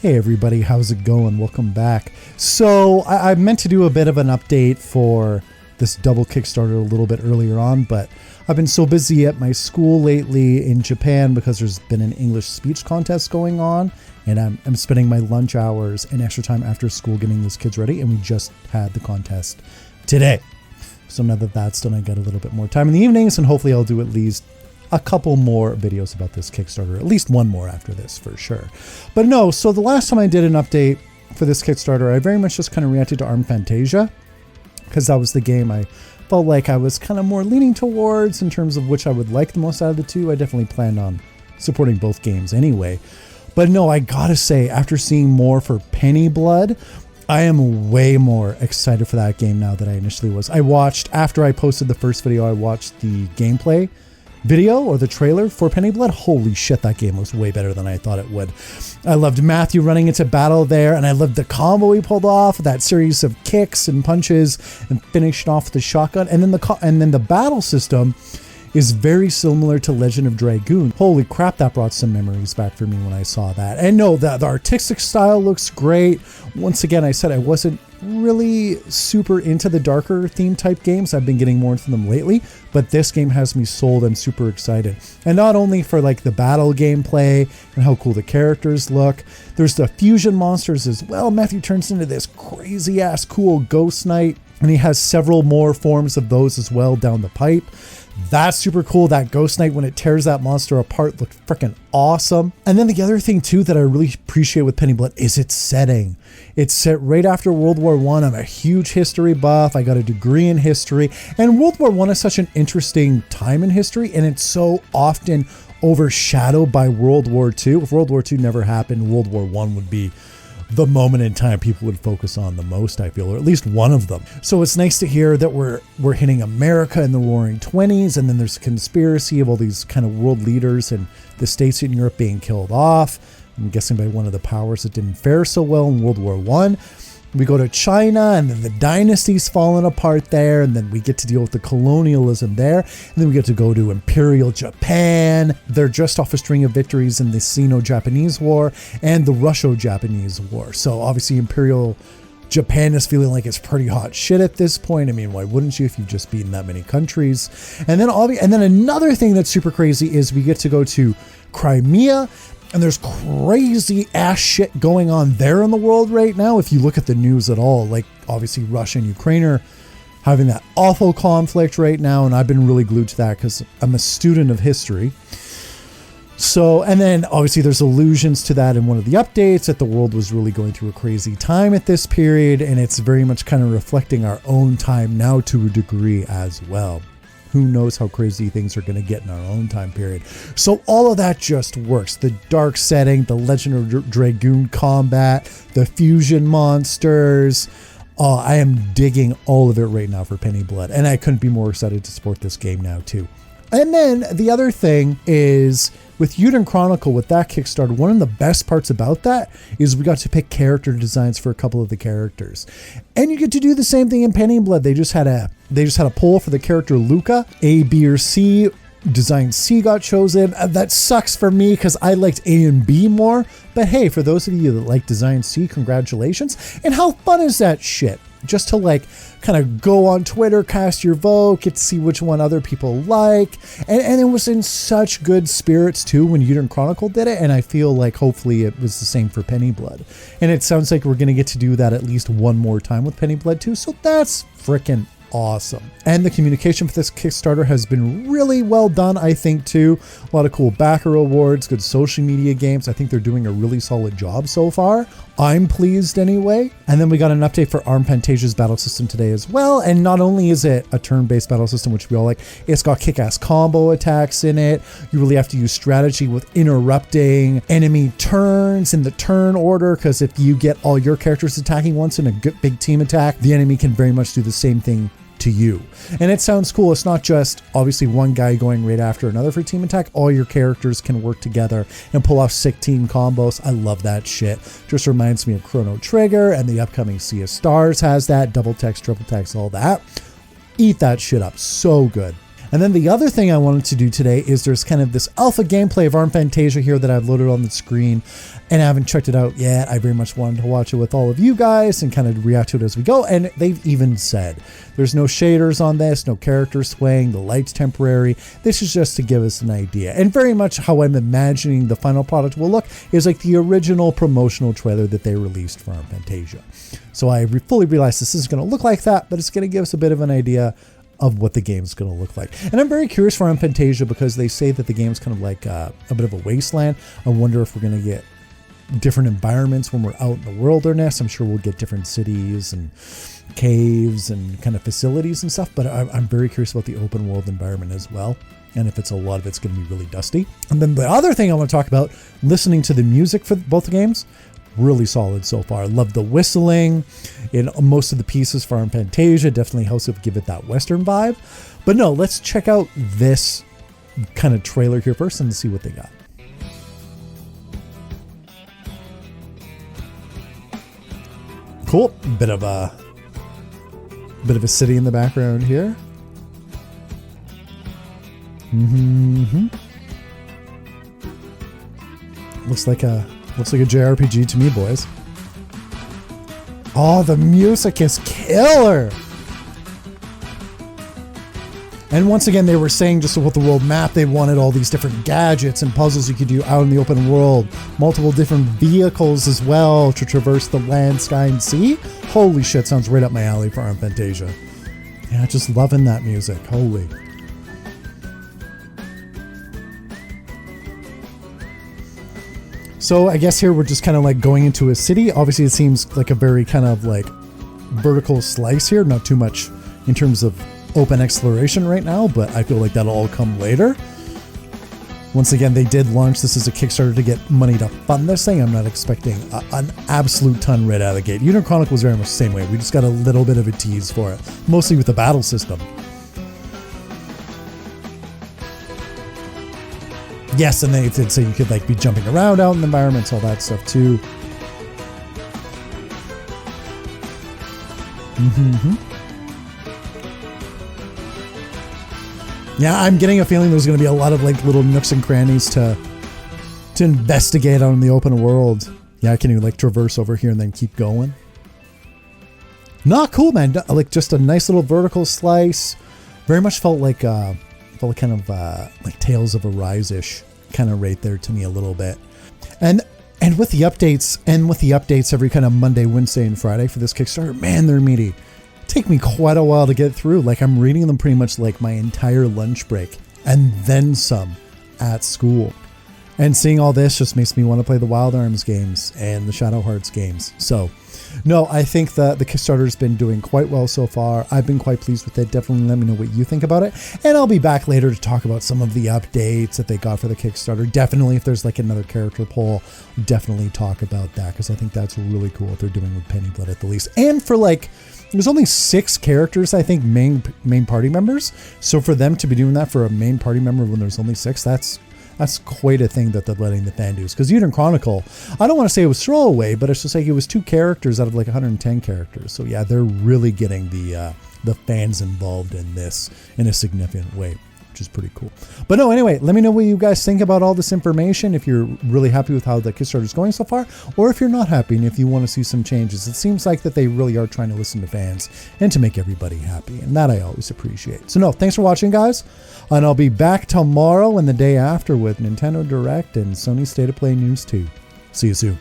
Hey everybody, how's it going? Welcome back. So I meant to do a bit of an update for this double Kickstarter a little bit earlier on, but I've been so busy at my school lately in Japan because there's been an English speech contest going on, and I'm spending my lunch hours and extra time after school getting those kids ready, and we just had the contest today. So now that that's done, I got a little bit more time in the evenings, and hopefully I'll do at least a couple more videos about this Kickstarter, at least one more after this for sure. But no, so the last time I did an update for this Kickstarter, I very much just kind of reacted to Armed Fantasia, because that was the game I felt like I was kind of more leaning towards in terms of which I would like the most out of the two. I definitely planned on supporting both games anyway. But no, I gotta say, after seeing more for Pennyblood, I am way more excited for that game now than I initially was. I watched, after I posted the first video, I watched the gameplay video or the trailer for Pennyblood. Holy shit, that game looks way better than I thought it would. I loved Matthew running into battle there, and I loved the combo he pulled off, that series of kicks and punches and finishing off with the shotgun. And then the battle system is very similar to Legend of Dragoon. Holy crap, that brought some memories back for me when I saw that. And no, the artistic style looks great. Once again, I said I wasn't really super into the darker theme type games. I've been getting more into them lately, but this game has me sold. I'm super excited. And not only for like the battle gameplay and how cool the characters look, there's the fusion monsters as well. Matthew turns into this crazy ass cool ghost knight, and he has several more forms of those as well down the pipe. That's super cool. That ghost knight, when it tears that monster apart, looked freaking awesome. And then the other thing too that I really appreciate with Pennyblood is its setting. It's set right after World War I. I'm a huge history buff. I got a degree in history, and World War I is such an interesting time in history, and it's so often overshadowed by World War II. If World War II never happened, World War I would be the moment in time people would focus on the most, I feel, or at least one of them. So it's nice to hear that we're hitting America in the Roaring 20s, and then there's a conspiracy of all these kind of world leaders and the states in Europe being killed off. I'm guessing by one of the powers that didn't fare so well in World War I. We go to China, and then the dynasty's falling apart there, and then we get to deal with the colonialism there, and then we get to go to Imperial Japan. They're just off a string of victories in the Sino-Japanese War and the Russo-Japanese War. So obviously Imperial Japan is feeling like it's pretty hot shit at this point. I mean, why wouldn't you if you've just beaten that many countries? And then another thing that's super crazy is we get to go to Crimea, and there's crazy ass shit going on there in the world right now. If you look at the news at all, like obviously Russia and Ukraine are having that awful conflict right now. And I've been really glued to that because I'm a student of history. So, and then obviously there's allusions to that in one of the updates that the world was really going through a crazy time at this period. And it's very much kind of reflecting our own time now to a degree as well. Who knows how crazy things are going to get in our own time period. So all of that just works. The dark setting, the Legend of Dragoon combat, the fusion monsters. Oh, I am digging all of it right now for Pennyblood. And I couldn't be more excited to support this game now too. And then the other thing is with Yuden Chronicle, with that Kickstarter, one of the best parts about that is we got to pick character designs for a couple of the characters. And you get to do the same thing in Pennyblood. They just had a poll for the character Luca. A, B, or C. Design C got chosen. That sucks for me because I liked A and B more. But hey, for those of you that like Design C, congratulations. And how fun is that shit? Just to like kind of go on Twitter, cast your vote, get to see which one other people like. And it was in such good spirits too when Yuden Chronicle did it. And I feel like hopefully it was the same for Pennyblood. And it sounds like we're going to get to do that at least one more time with Pennyblood too. So that's freaking awesome. And the communication for this Kickstarter has been really well done, I think too. A lot of cool backer awards, good social media games. I think they're doing a really solid job so far. I'm pleased anyway. And then we got an update for Armed Fantasia's battle system today as well. And not only is it a turn-based battle system, which we all like, it's got kick-ass combo attacks in it. You really have to use strategy with interrupting enemy turns in the turn order, because if you get all your characters attacking once in a good big team attack, the enemy can very much do the same thing to you. And it sounds cool. It's not just obviously one guy going right after another for team attack. All your characters can work together and pull off sick team combos. I love that shit. Just reminds me of Chrono Trigger, and the upcoming Sea of Stars has that. Double text, triple text, all that. Eat that shit up. So good. And then the other thing I wanted to do today is there's kind of this alpha gameplay of Armed Fantasia here that I've loaded on the screen, and I haven't checked it out yet. I very much wanted to watch it with all of you guys and kind of react to it as we go. And they've even said there's no shaders on this, no character swaying, the light's temporary. This is just to give us an idea. And very much how I'm imagining the final product will look is like the original promotional trailer that they released for Armed Fantasia. So I fully realize this is going to look like that, but it's going to give us a bit of an idea of what the game's going to look like. And I'm very curious for Armed Fantasia because they say that the game's kind of like a bit of a wasteland. I wonder if we're going to get different environments when we're out in the wilderness. I'm sure we'll get different cities and caves and kind of facilities and stuff, but I'm very curious about the open world environment as well. And if it's a lot of it's going to be really dusty. And then the other thing I want to talk about, listening to the music for both games, really solid so far. I love the whistling in most of the pieces for Armed Fantasia. Definitely helps to give it that Western vibe. But no, let's check out this kind of trailer here first and see what they got. Cool. Bit of a city in the background here. Looks like a JRPG to me, boys. Oh, the music is killer. And once again, they were saying just with the world map, they wanted all these different gadgets and puzzles you could do out in the open world. Multiple different vehicles as well to traverse the land, sky, and sea. Holy shit, sounds right up my alley for Armed Fantasia. Yeah, just loving that music. Holy. So I guess here we're just kind of like going into a city. Obviously, it seems like a very kind of like vertical slice here. Not too much in terms of open exploration right now, but I feel like that'll all come later. Once again, they did launch this as a Kickstarter to get money to fund this thing. I'm not expecting an absolute ton right out of the gate. Unicorn Chronicle was very much the same way. We just got a little bit of a tease for it, mostly with the battle system. Yes, and they did say you could like be jumping around out in the environments, all that stuff too. Yeah, I'm getting a feeling there's going to be a lot of like little nooks and crannies to investigate out in the open world. Yeah, can you like traverse over here and then keep going? Not cool, man. Like just a nice little vertical slice. Very much felt like kind of like Tales of Arise-ish kind of right there to me a little bit. And with the updates every kind of Monday, Wednesday, and Friday for this Kickstarter, man, they're meaty. Take me quite a while to get through. Like I'm reading them pretty much like my entire lunch break and then some at school. And seeing all this just makes me want to play the Wild Arms games and the Shadow Hearts games. So no, I think the Kickstarter has been doing quite well so far. I've been quite pleased with it. Definitely let me know what you think about it. And I'll be back later to talk about some of the updates that they got for the Kickstarter. Definitely, if there's like another character poll, definitely talk about that because I think that's really cool what they're doing with Pennyblood at the least. And for like, there's only 6 characters, I think, main party members. So for them to be doing that for a main party member when there's only 6, that's quite a thing that they're letting the fan do. Because Unicorn Chronicle, I don't want to say it was throwaway, but it's just like it was 2 characters out of like 110 characters. So yeah, they're really getting the fans involved in this in a significant way, which is pretty cool. But no, anyway, let me know what you guys think about all this information. If you're really happy with how the Kickstarter is going so far, or if you're not happy and if you want to see some changes. It seems like that they really are trying to listen to fans and to make everybody happy, and that I always appreciate. So no, thanks for watching, guys. And I'll be back tomorrow and the day after with Nintendo Direct and Sony State of Play news too. See you soon.